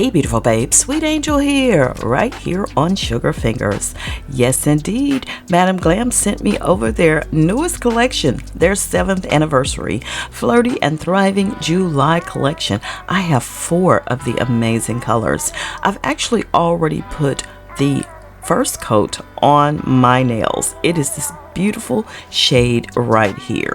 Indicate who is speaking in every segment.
Speaker 1: Hey beautiful babe, Sweet Angel here, right here on Sugar Fingers. Yes indeed, Madam Glam sent me over their newest collection, their 7th anniversary, Flirty and Thriving July collection. I have 4 of the amazing colors. I've actually already put the first coat on my nails. It is this beautiful shade right here.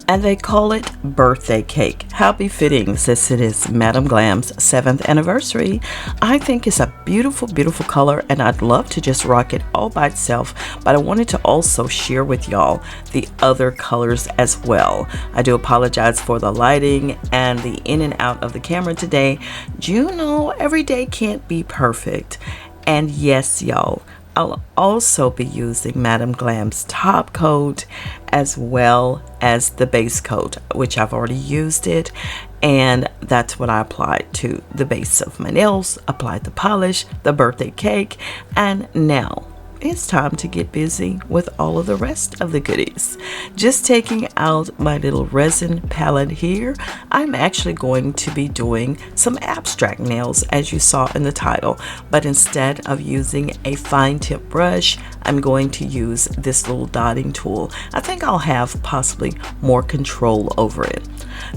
Speaker 1: And they call it birthday cake. How befitting, since it is Madam Glam's 7th anniversary. I think it's a beautiful, beautiful color, and I'd love to just rock it all by itself, but I wanted to also share with y'all the other colors as well. I do apologize for the lighting and the in and out of the camera today. You know, every day can't be perfect. And yes, y'all, I'll also be using Madam Glam's top coat as well as the base coat, which I've already used it, and that's what I applied to the base of my nails, applied the polish, the birthday cake, and now it's time to get busy with all of the rest of the goodies. Just taking out my little resin palette here, I'm actually going to be doing some abstract nails, as you saw in the title, but instead of using a fine tip brush, I'm going to use this little dotting tool. I think I'll have possibly more control over it.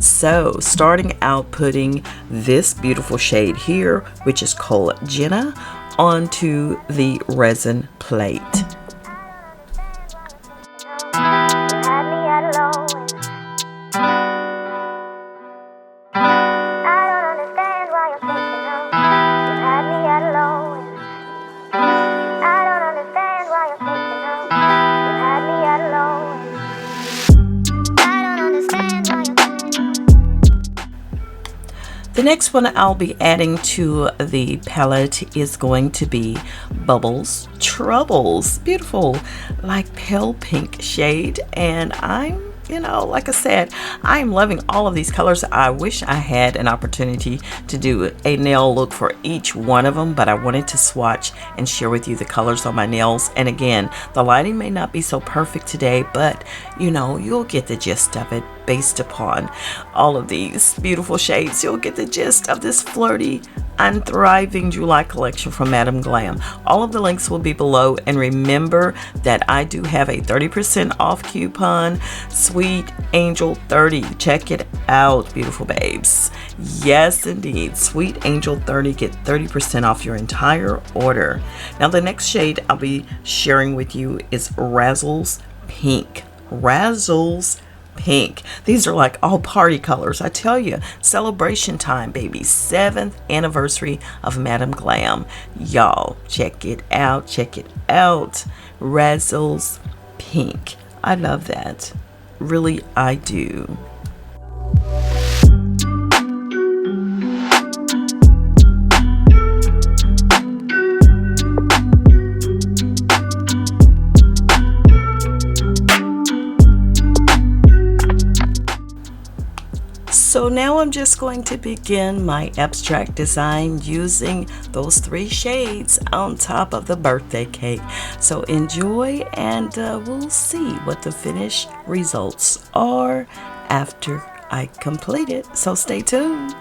Speaker 1: So starting out, putting this beautiful shade here, which is called Jenna, onto the resin plate. The next one I'll be adding to the palette is going to be Bubbles Troubles. Beautiful, like pale pink shade. And I'm, like I said, I'm loving all of these colors. I wish I had an opportunity to do a nail look for each one of them, but I wanted to swatch and share with you the colors on my nails. And again, the lighting may not be so perfect today, but you'll get the gist of it. Based upon all of these beautiful shades, you'll get the gist of this Flirty and Thriving July collection from Madam Glam. All of the links will be below, and remember that I do have a 30% off coupon, Sweet Angel 30. Check it out, beautiful babes. Yes indeed, Sweet Angel 30, get 30% off your entire order. Now the next shade I'll be sharing with you is Razzles Pink. Razzles Pink. These are like all party colors. I tell you, celebration time, baby. 7th anniversary of Madam Glam. Y'all, check it out. Check it out. Razzles Pink. I love that. Really, I do. So now I'm just going to begin my abstract design using those 3 shades on top of the birthday cake. So enjoy, and we'll see what the finished results are after I complete it. So stay tuned.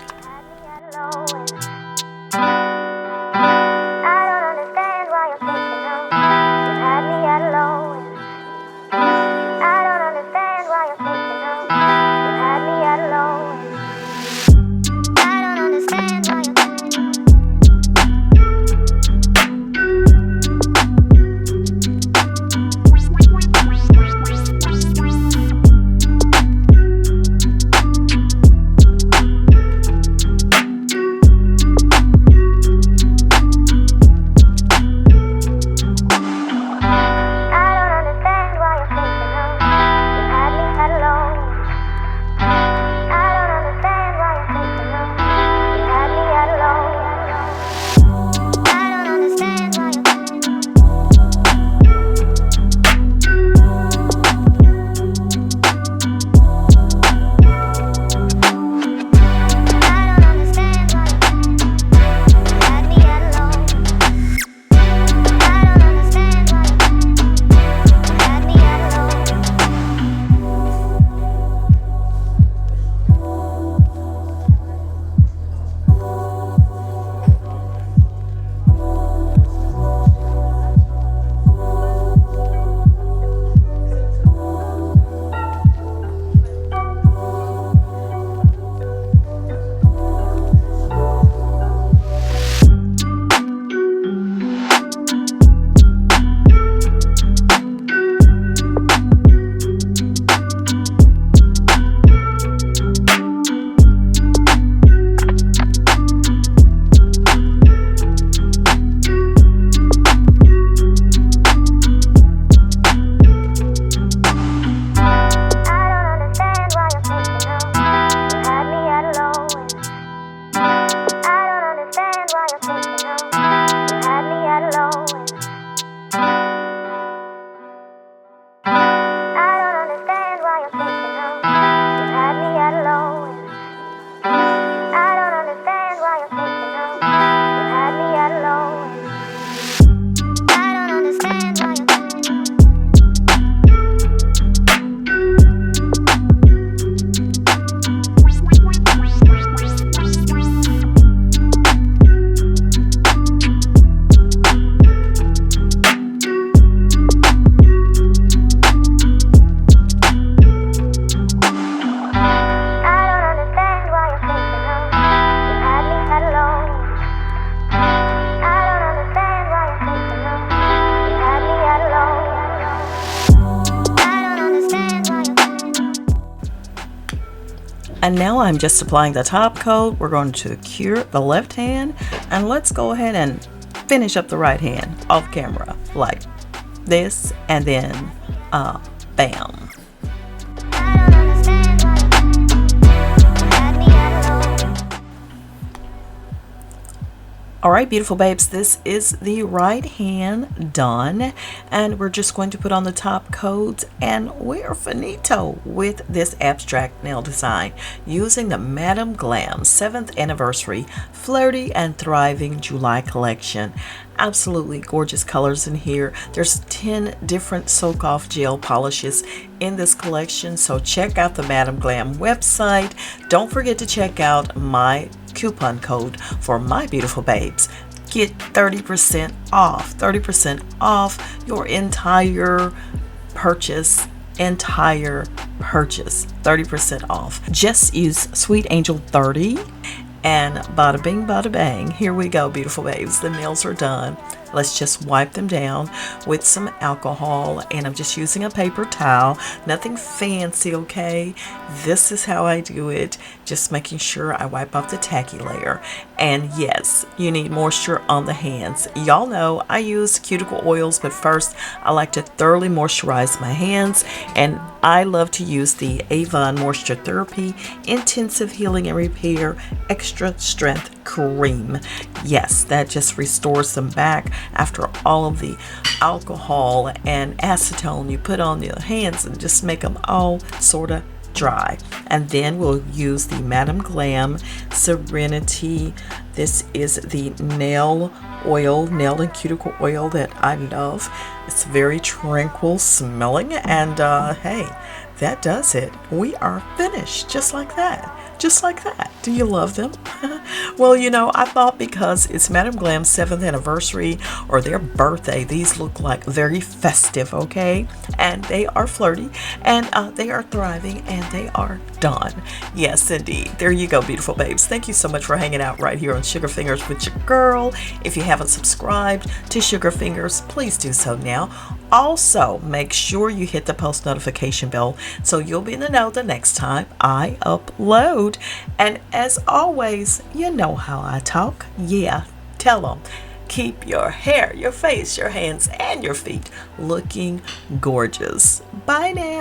Speaker 1: And now I'm just applying the top coat. We're going to cure the left hand, and let's go ahead and finish up the right hand off camera like this, and then bam. All right, beautiful babes, this is the right hand done, and we're just going to put on the top coats, and we're finito with this abstract nail design using the Madam Glam 7th anniversary Flirty and Thriving July collection. Absolutely gorgeous colors in here. There's 10 different soak-off gel polishes in this collection, so check out the Madam Glam website. Don't forget to check out my coupon code for my beautiful babes. Get 30% off your entire purchase. 30% off. Just use Sweet Angel 30 and bada bing bada bang. Here we go, beautiful babes. The nails are done. Let's just wipe them down with some alcohol, and I'm just using a paper towel. Nothing fancy, okay? This is how I do it. Just making sure I wipe off the tacky layer. And yes, you need moisture on the hands. Y'all know I use cuticle oils, but first I like to thoroughly moisturize my hands, and I love to use the AVON Moisture Therapy Intensive Healing and Repair Extra Strength Cream. Yes, that just restores them back after all of the alcohol and acetone you put on your hands and just make them all sort of dry. And then we'll use the Madam Glam Serenity. This is the nail and cuticle oil that I love. It's very tranquil smelling, and hey, that does it. We are finished just like that. Just like that. Do you love them? Well, you know, I thought because it's Madam Glam's 7th anniversary or their birthday, these look like very festive, okay? And they are flirty, and they are thriving, and they are done. Yes, indeed. There you go, beautiful babes. Thank you so much for hanging out right here on Sugar Fingers with your girl. If you haven't subscribed to Sugar Fingers, please do so now. Also, make sure you hit the post notification bell so you'll be in the know the next time I upload. And as always, you know how I talk. Yeah, tell them. Keep your hair, your face, your hands, and your feet looking gorgeous. Bye now.